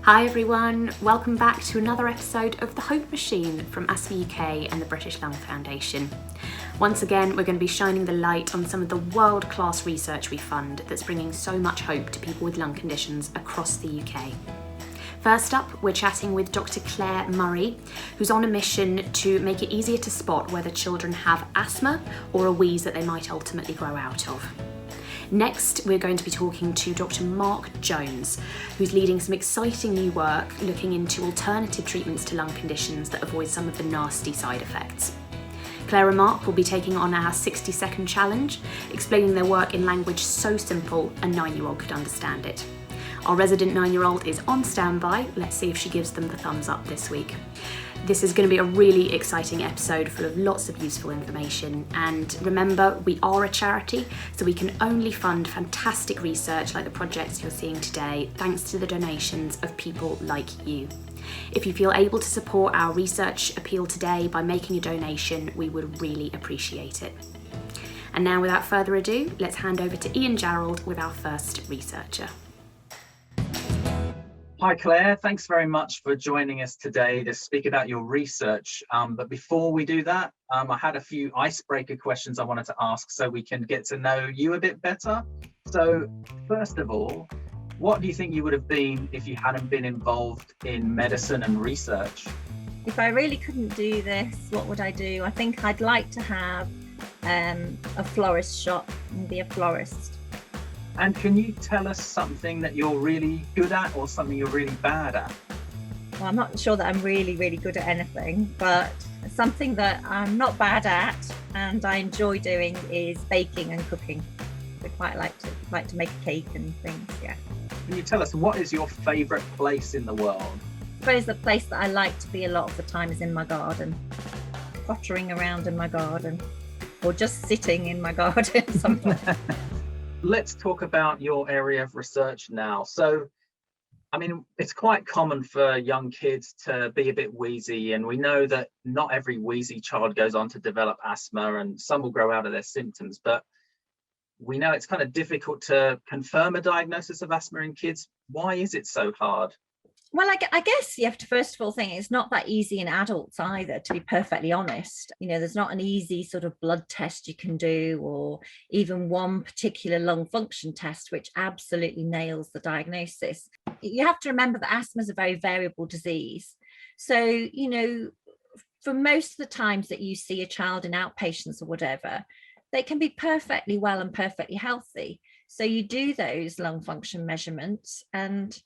Hi everyone, welcome back to another episode of The Hope Machine from Asthma UK and the British Lung Foundation. Once again, we're going to be shining the light on some of the world-class research we fund that's bringing so much hope to people with lung conditions across the UK. First up, we're chatting with Dr. Clare Murray, who's on a mission to make it easier to spot whether children have asthma or a wheeze that they might ultimately grow out of. Next, we're going to be talking to Dr. Mark Jones, who's leading some exciting new work looking into alternative treatments to lung conditions that avoid some of the nasty side effects. Claire and Mark will be taking on our 60-second challenge, explaining their work in language so simple a 9-year-old could understand it. Our resident 9-year-old is on standby. Let's see if she gives them the thumbs up this week. This is going to be a really exciting episode full of lots of useful information. And remember, we are a charity, so we can only fund fantastic research like the projects you're seeing today, thanks to the donations of people like you. If you feel able to support our research appeal today by making a donation, we would really appreciate it. And now, without further ado, let's hand over to Ian Jarrold with our first researcher. Hi Claire, thanks very much for joining us today to speak about your research. But before we do that, I had a few icebreaker questions I wanted to ask so we can get to know you a bit better. So first of all, what do you think you would have been if you hadn't been involved in medicine and research? If I really couldn't do this, what would I do? I think I'd like to have a florist shop and be a florist. And can you tell us something that you're really good at or something you're really bad at? Well, I'm not sure that I'm really good at anything, but something that I'm not bad at and I enjoy doing is baking and cooking. I quite like to make a cake and things, yeah. Can you tell us what is your favourite place in the world? I suppose the place that I like to be a lot of the time is in my garden, pottering around in my garden, or just sitting in my garden sometimes. Let's talk about your area of research now. So, I mean, it's quite common for young kids to be a bit wheezy, and we know that not every wheezy child goes on to develop asthma, and some will grow out of their symptoms, but we know it's kind of difficult to confirm a diagnosis of asthma in kids. Why is it so hard? Well, I guess you have to first of all think it's not that easy in adults either, to be perfectly honest. You know, there's not an easy sort of blood test you can do, or even one particular lung function test, which absolutely nails the diagnosis. You have to remember that asthma is a very variable disease. So, you know, for most of the times that you see a child in outpatients or whatever, they can be perfectly well and perfectly healthy. So you do those lung function measurements, and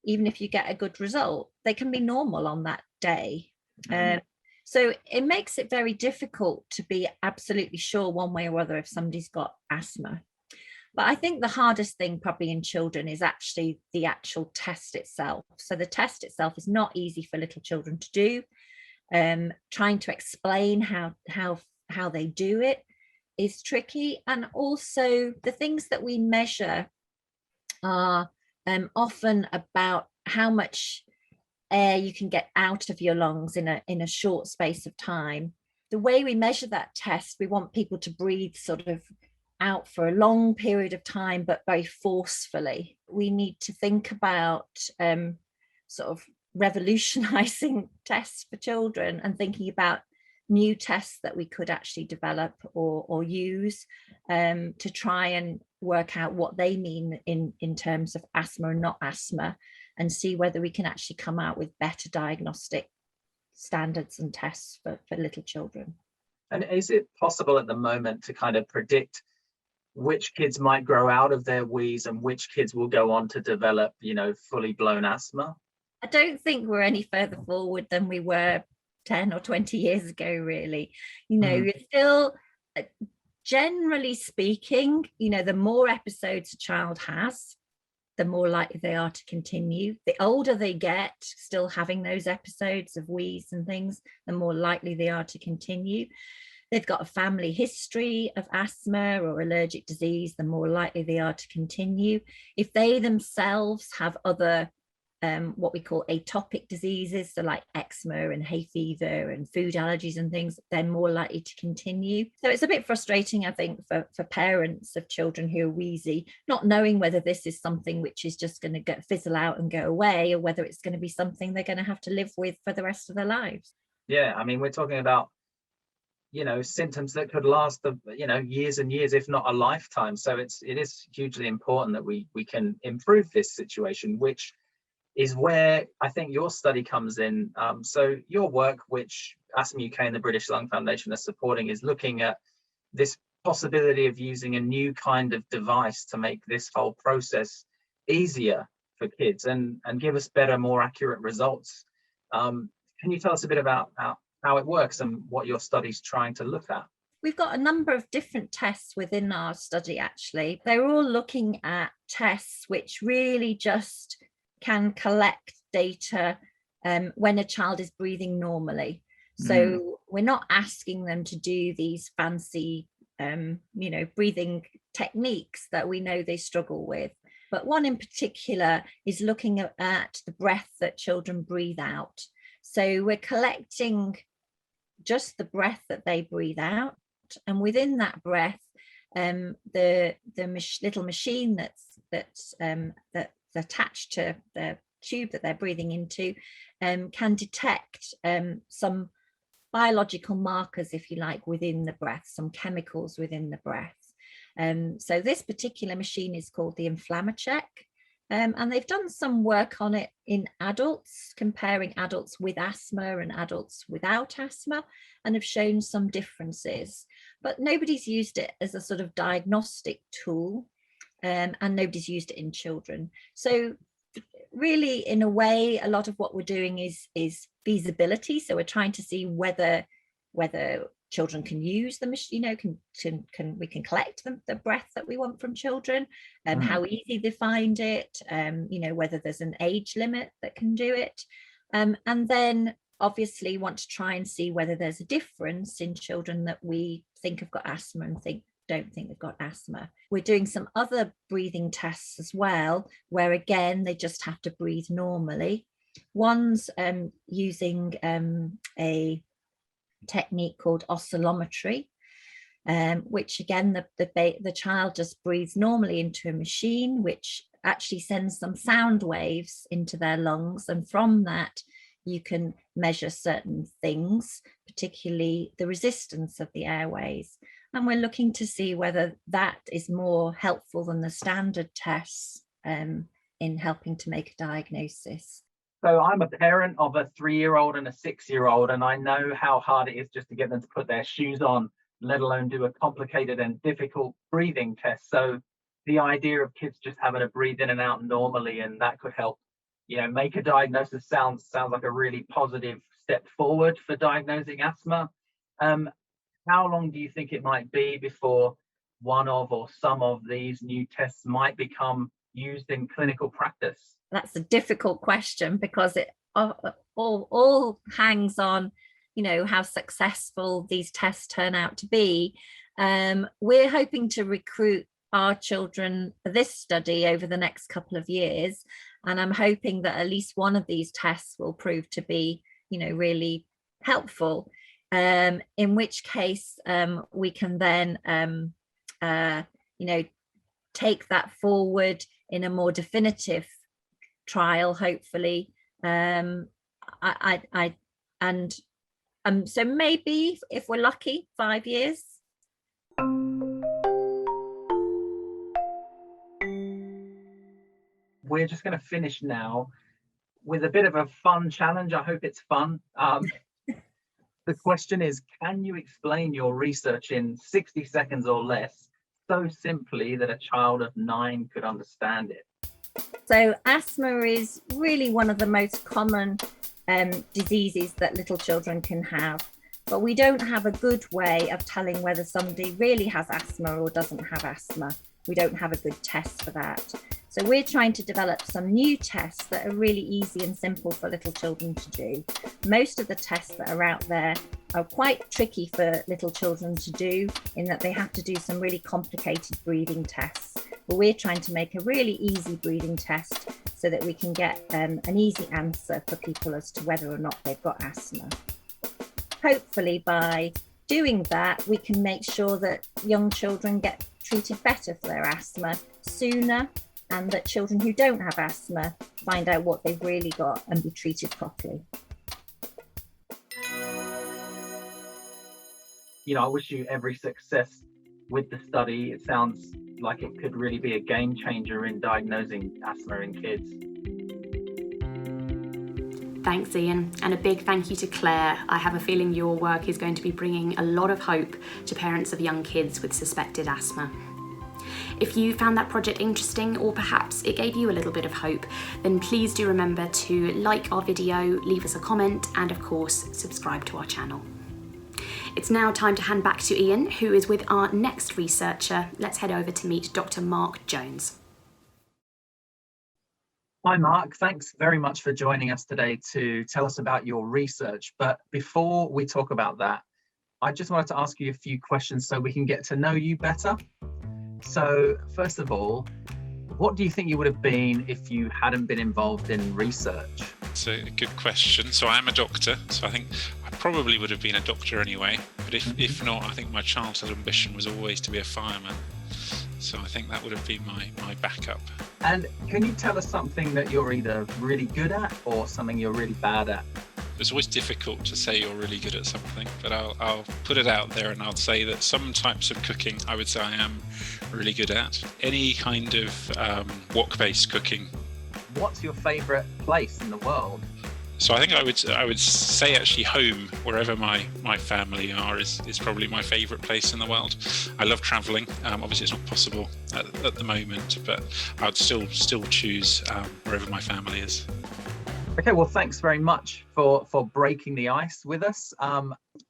even if you get a good result, they can be normal on that day. So it makes it very difficult to be absolutely sure one way or other if somebody's got asthma. But I think the hardest thing probably in children is actually the actual test itself. So the test itself is not easy for little children to do. Trying to explain how they do it is tricky. And also the things that we measure are often about how much air you can get out of your lungs in a short space of time. The way we measure that test, we want people to breathe sort of out for a long period of time, but very forcefully. We need to think about sort of revolutionizing tests for children and thinking about new tests that we could actually develop or use to try and work out what they mean in terms of asthma and not asthma, and see whether we can actually come out with better diagnostic standards and tests for little children. And is it possible at the moment to kind of predict which kids might grow out of their wheeze and which kids will go on to develop, you know, fully blown asthma? I don't think we're any further forward than we were 10 or 20 years ago, really. You know, you're still, generally speaking, you know, the more episodes a child has, the more likely they are to continue. The older they get, still having those episodes of wheeze and things, the more likely they are to continue. They've got a family history of asthma or allergic disease, the more likely they are to continue. If they themselves have other what we call atopic diseases, so like eczema and hay fever and food allergies and things, they're more likely to continue. So it's a bit frustrating, I think, for parents of children who are wheezy, not knowing whether this is something which is just going to fizzle out and go away, or whether it's going to be something they're going to have to live with for the rest of their lives. Yeah, I mean, we're talking about, symptoms that could last, years and years, if not a lifetime. So it is hugely important that we can improve this situation, which is where I think your study comes in. So your work, which Asthma UK and the British Lung Foundation are supporting, is looking at this possibility of using a new kind of device to make this whole process easier for kids and give us better, more accurate results. Can you tell us a bit about how it works and what your study's trying to look at? We've got a number of different tests within our study, actually. They're all looking at tests which really just can collect data when a child is breathing normally. So we're not asking them to do these fancy, breathing techniques that we know they struggle with. But one in particular is looking at the breath that children breathe out. So we're collecting just the breath that they breathe out. And within that breath, the little machine that's attached to the tube that they're breathing into can detect some biological markers, if you like, within the breath, some chemicals within the breath. So this particular machine is called the Inflammacheck, and they've done some work on it in adults, comparing adults with asthma and adults without asthma, and have shown some differences. But nobody's used it as a sort of diagnostic tool. And nobody's used it in children. So really, in a way, a lot of what we're doing is feasibility. So we're trying to see whether children can use the machine, we can collect the breath that we want from children, how easy they find it, whether there's an age limit that can do it. And then obviously want to try and see whether there's a difference in children that we think have got asthma and don't think they've got asthma. We're doing some other breathing tests as well, where again they just have to breathe normally. One's using a technique called oscillometry, which again the child just breathes normally into a machine, which actually sends some sound waves into their lungs, and from that you can measure certain things, particularly the resistance of the airways. And we're looking to see whether that is more helpful than the standard tests in helping to make a diagnosis. So I'm a parent of a 3-year-old and a 6-year-old, and I know how hard it is just to get them to put their shoes on, let alone do a complicated and difficult breathing test. So the idea of kids just having to breathe in and out normally, and that could help, make a diagnosis sounds like a really positive step forward for diagnosing asthma. How long do you think it might be before one of or some of these new tests might become used in clinical practice? That's a difficult question, because it all hangs on, how successful these tests turn out to be. We're hoping to recruit our children for this study over the next couple of years, and I'm hoping that at least one of these tests will prove to be, really helpful. In which case we can then, take that forward in a more definitive trial, hopefully. So maybe, if we're lucky, 5 years. We're just going to finish now with a bit of a fun challenge. I hope it's fun. The question is, can you explain your research in 60 seconds or less, so simply that a child of 9 could understand it? So asthma is really one of the most common diseases that little children can have, but we don't have a good way of telling whether somebody really has asthma or doesn't have asthma. We don't have a good test for that. So we're trying to develop some new tests that are really easy and simple for little children to do. Most of the tests that are out there are quite tricky for little children to do, in that they have to do some really complicated breathing tests. But we're trying to make a really easy breathing test so that we can get an easy answer for people as to whether or not they've got asthma. Hopefully by doing that, we can make sure that young children get treated better for their asthma sooner, and that children who don't have asthma find out what they've really got and be treated properly. I wish you every success with the study. It sounds like it could really be a game changer in diagnosing asthma in kids. Thanks, Ian, and a big thank you to Clare. I have a feeling your work is going to be bringing a lot of hope to parents of young kids with suspected asthma. If you found that project interesting, or perhaps it gave you a little bit of hope, then please do remember to like our video, leave us a comment, and of course, subscribe to our channel. It's now time to hand back to Ian, who is with our next researcher. Let's head over to meet Dr. Mark Jones. Hi, Mark. Thanks very much for joining us today to tell us about your research. But before we talk about that, I just wanted to ask you a few questions so we can get to know you better. So first of all, what do you think you would have been if you hadn't been involved in research? It's a good question. So I'm a doctor, so I think I probably would have been a doctor anyway. But if not, I think my childhood ambition was always to be a fireman. So I think that would have been my backup. And can you tell us something that you're either really good at or something you're really bad at? It's always difficult to say you're really good at something, but I'll put it out there and I'll say that some types of cooking I would say I am really good at. Any kind of wok-based cooking. What's your favourite place in the world? So I think I would say actually home, wherever my family are, is probably my favourite place in the world. I love travelling. Obviously, it's not possible at the moment, but I would still choose wherever my family is. Okay, well, thanks very much for breaking the ice with us.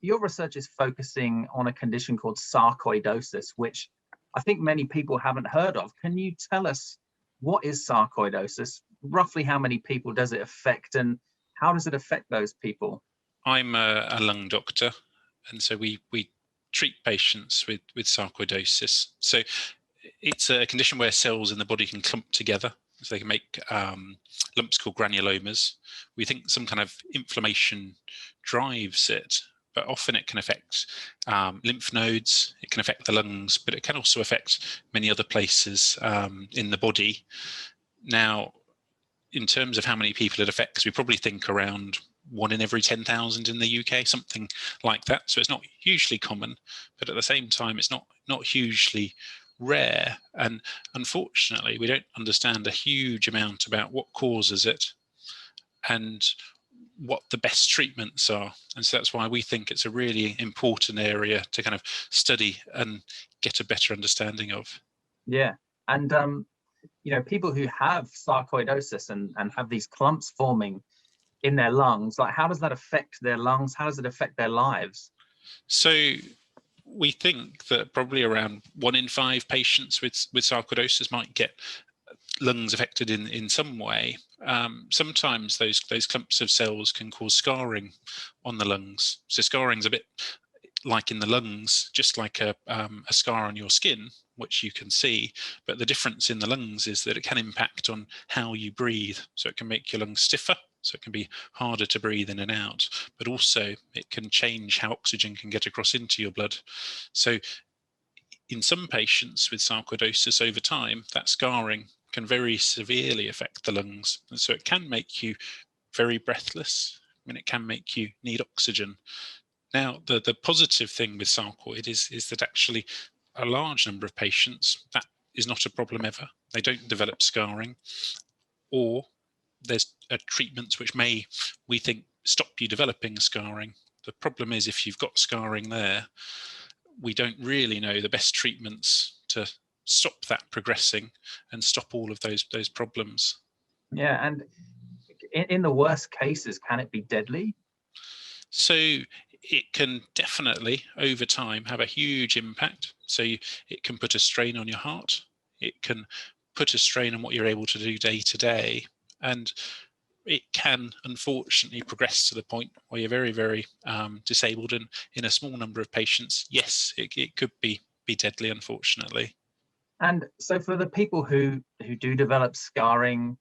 Your research is focusing on a condition called sarcoidosis, which I think many people haven't heard of. Can you tell us what is sarcoidosis? Roughly how many people does it affect, and how does it affect those people? I'm a lung doctor, and so we treat patients with sarcoidosis. So it's a condition where cells in the body can clump together. So they can make lumps called granulomas. We think some kind of inflammation drives it, but often it can affect lymph nodes, it can affect the lungs, but it can also affect many other places in the body. Now, in terms of how many people it affects, we probably think around 1 in every 10,000 in the UK, something like that. So it's not hugely common, but at the same time, it's not hugely rare. And unfortunately, we don't understand a huge amount about what causes it and what the best treatments are. And so that's why we think it's a really important area to kind of study and get a better understanding of. Yeah. And people who have sarcoidosis and have these clumps forming in their lungs, like how does that affect their lungs? How does it affect their lives? So we think that probably around 1 in 5 patients with sarcoidosis might get lungs affected in some way. Sometimes those clumps of cells can cause scarring on the lungs. So scarring's a bit like in the lungs, just like a scar on your skin, which you can see, but the difference in the lungs is that it can impact on how you breathe. So it can make your lungs stiffer, so it can be harder to breathe in and out, but also it can change how oxygen can get across into your blood. So in some patients with sarcoidosis over time, that scarring can very severely affect the lungs. And so it can make you very breathless, and it can make you need oxygen. Now, the positive thing with sarcoid is that actually a large number of patients, that is not a problem ever. They don't develop scarring, or there's treatments which may, we think, stop you developing scarring. The problem is if you've got scarring there, we don't really know the best treatments to stop that progressing and stop all of those problems. Yeah, and in the worst cases, can it be deadly? So it can definitely, over time, have a huge impact. So it can put a strain on your heart. It can put a strain on what you're able to do day to day. And it can, unfortunately, progress to the point where you're very, very disabled. And in a small number of patients, yes, it could be deadly, unfortunately. And so for the people who do develop scarring,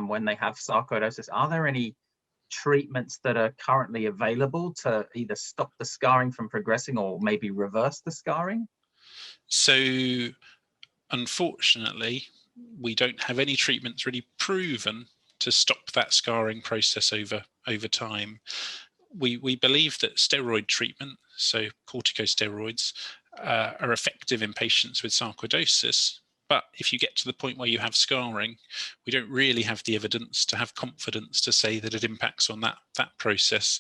when they have sarcoidosis? Are there any treatments that are currently available to either stop the scarring from progressing or maybe reverse the scarring? So unfortunately, we don't have any treatments really proven to stop that scarring process over time. We believe that steroid treatment, so corticosteroids, are effective in patients with sarcoidosis. But if you get to the point where you have scarring, we don't really have the evidence to have confidence to say that it impacts on that process.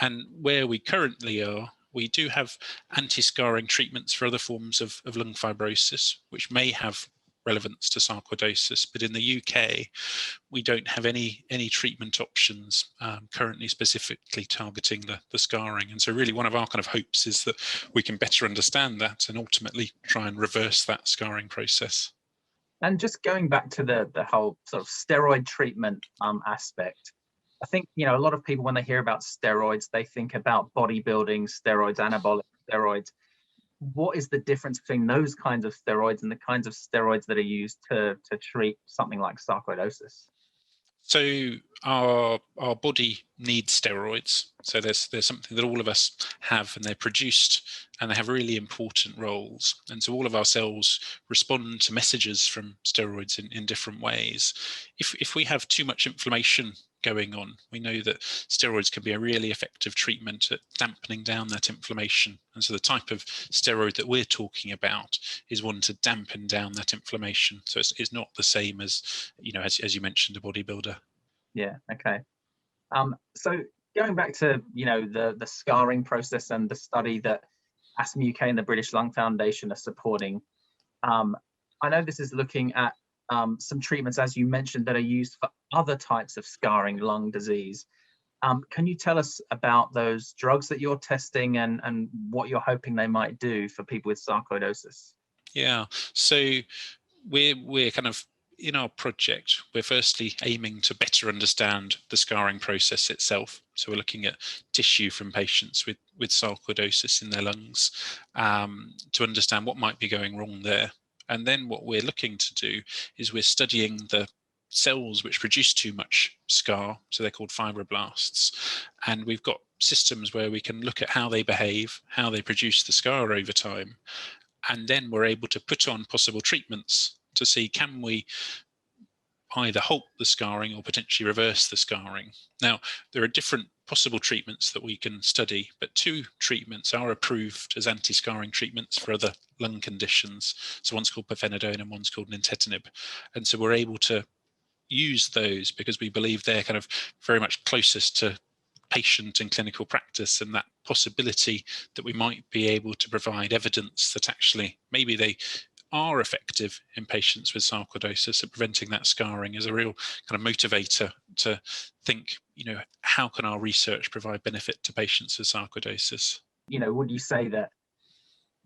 And where we currently are, we do have anti-scarring treatments for other forms of lung fibrosis, which may have relevance to sarcoidosis. But in the UK, we don't have any treatment options currently specifically targeting the scarring. And so really one of our kind of hopes is that we can better understand that and ultimately try and reverse that scarring process. And just going back to the whole sort of steroid treatment aspect, I think, a lot of people, when they hear about steroids, they think about bodybuilding steroids, anabolic steroids. What is the difference between those kinds of steroids and the kinds of steroids that are used to treat something like sarcoidosis? So our body needs steroids. So there's something that all of us have, and they're produced, and they have really important roles. And so all of our cells respond to messages from steroids in different ways. If we have too much inflammation going on, we know that steroids can be a really effective treatment at dampening down that inflammation. And so the type of steroid that we're talking about is one to dampen down that inflammation. So it's not the same as, as you mentioned, a bodybuilder. Yeah, okay. So going back to, the scarring process and the study that Asthma UK and the British Lung Foundation are supporting, I know this is looking at some treatments, as you mentioned, that are used for other types of scarring lung disease. Can you tell us about those drugs that you're testing and what you're hoping they might do for people with sarcoidosis? Yeah, so we're kind of, in our project, we're firstly aiming to better understand the scarring process itself. So we're looking at tissue from patients with sarcoidosis in their lungs to understand what might be going wrong there. And then what we're looking to do is we're studying the cells which produce too much scar, so they're called fibroblasts. And we've got systems where we can look at how they behave, how they produce the scar over time. And then we're able to put on possible treatments to see, can we either halt the scarring or potentially reverse the scarring? Now, there are different possible treatments that we can study, but 2 treatments are approved as anti-scarring treatments for other lung conditions. So one's called pirfenidone and one's called nintedanib. And so we're able to use those because we believe they're kind of very much closest to patient and clinical practice, and that possibility that we might be able to provide evidence that actually maybe they are effective in patients with sarcoidosis at preventing that scarring is a real kind of motivator to think, how can our research provide benefit to patients with sarcoidosis? Would you say that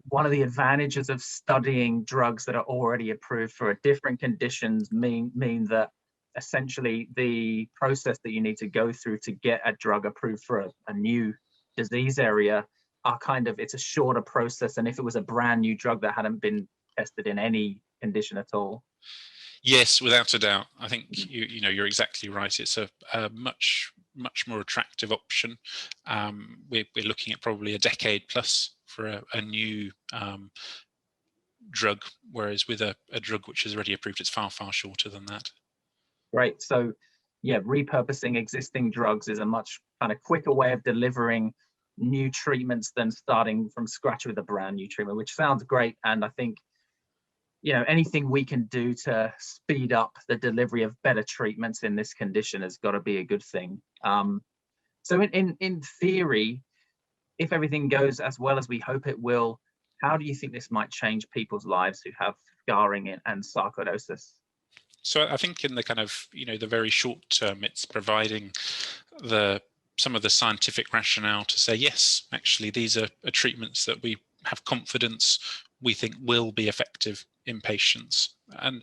one of the advantages of studying drugs that are already approved for different conditions mean that essentially the process that you need to go through to get a drug approved for a new disease area it's a shorter process than if it was a brand new drug that hadn't been tested in any condition at all? Yes, without a doubt. I think you're exactly right. It's a much more attractive option. We're looking at probably a decade plus for a new drug, whereas with a drug which is already approved, it's far shorter than that. Great. So yeah, repurposing existing drugs is a much kind of quicker way of delivering new treatments than starting from scratch with a brand new treatment, which sounds great. And I think anything we can do to speed up the delivery of better treatments in this condition has got to be a good thing. So in theory, if everything goes as well as we hope it will, how do you think this might change people's lives who have scarring and sarcoidosis? So I think in the kind of, the very short term, it's providing some of the scientific rationale to say, yes, actually, these are treatments that we have confidence we think will be effective in patients. And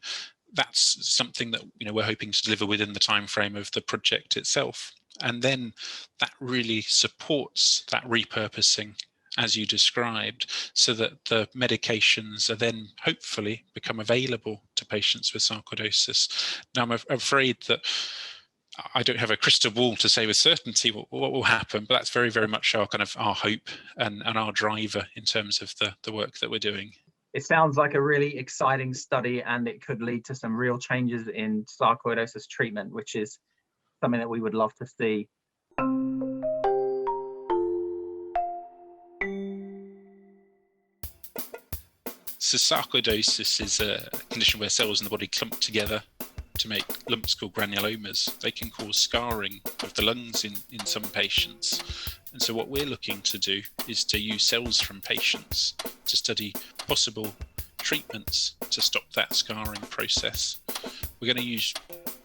that's something that we're hoping to deliver within the time frame of the project itself. And then that really supports that repurposing, as you described, so that the medications are then hopefully become available to to patients with sarcoidosis. Now, I'm afraid that I don't have a crystal ball to say with certainty what will happen, but that's very, very much our hope and our driver in terms of the work that we're doing. It sounds like a really exciting study, and it could lead to some real changes in sarcoidosis treatment, which is something that we would love to see. So sarcoidosis is a condition where cells in the body clump together to make lumps called granulomas. They can cause scarring of the lungs in some patients. And so what we're looking to do is to use cells from patients to study possible treatments to stop that scarring process. We're going to use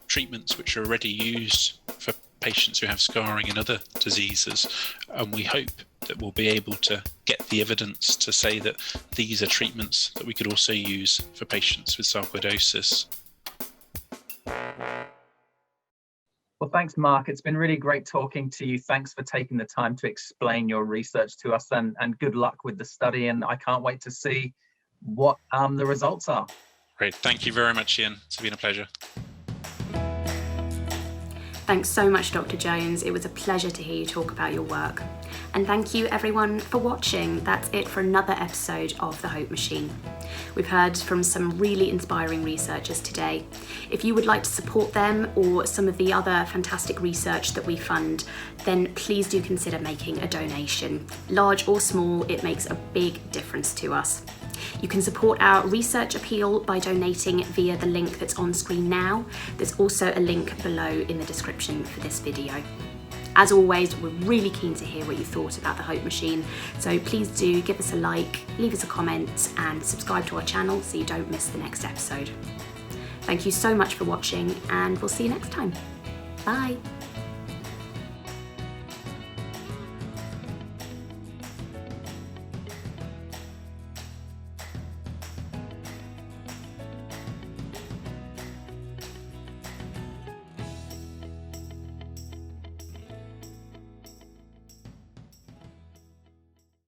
treatments which are already used for patients who have scarring in other diseases, and we hope that we'll be able to get the evidence to say that these are treatments that we could also use for patients with sarcoidosis. Well, thanks, Mark. It's been really great talking to you. Thanks for taking the time to explain your research to us, and good luck with the study. And I can't wait to see what the results are. Great. Thank you very much, Ian. It's been a pleasure. Thanks so much, Dr. Jones. It was a pleasure to hear you talk about your work. And thank you everyone for watching. That's it for another episode of The Hope Machine. We've heard from some really inspiring researchers today. If you would like to support them or some of the other fantastic research that we fund, then please do consider making a donation. Large or small, it makes a big difference to us. You can support our research appeal by donating via the link that's on screen now. There's also a link below in the description for this video. As always, we're really keen to hear what you thought about The Hope Machine, so please do give us a like, leave us a comment, and subscribe to our channel so you don't miss the next episode. Thank you so much for watching, and we'll see you next time. Bye.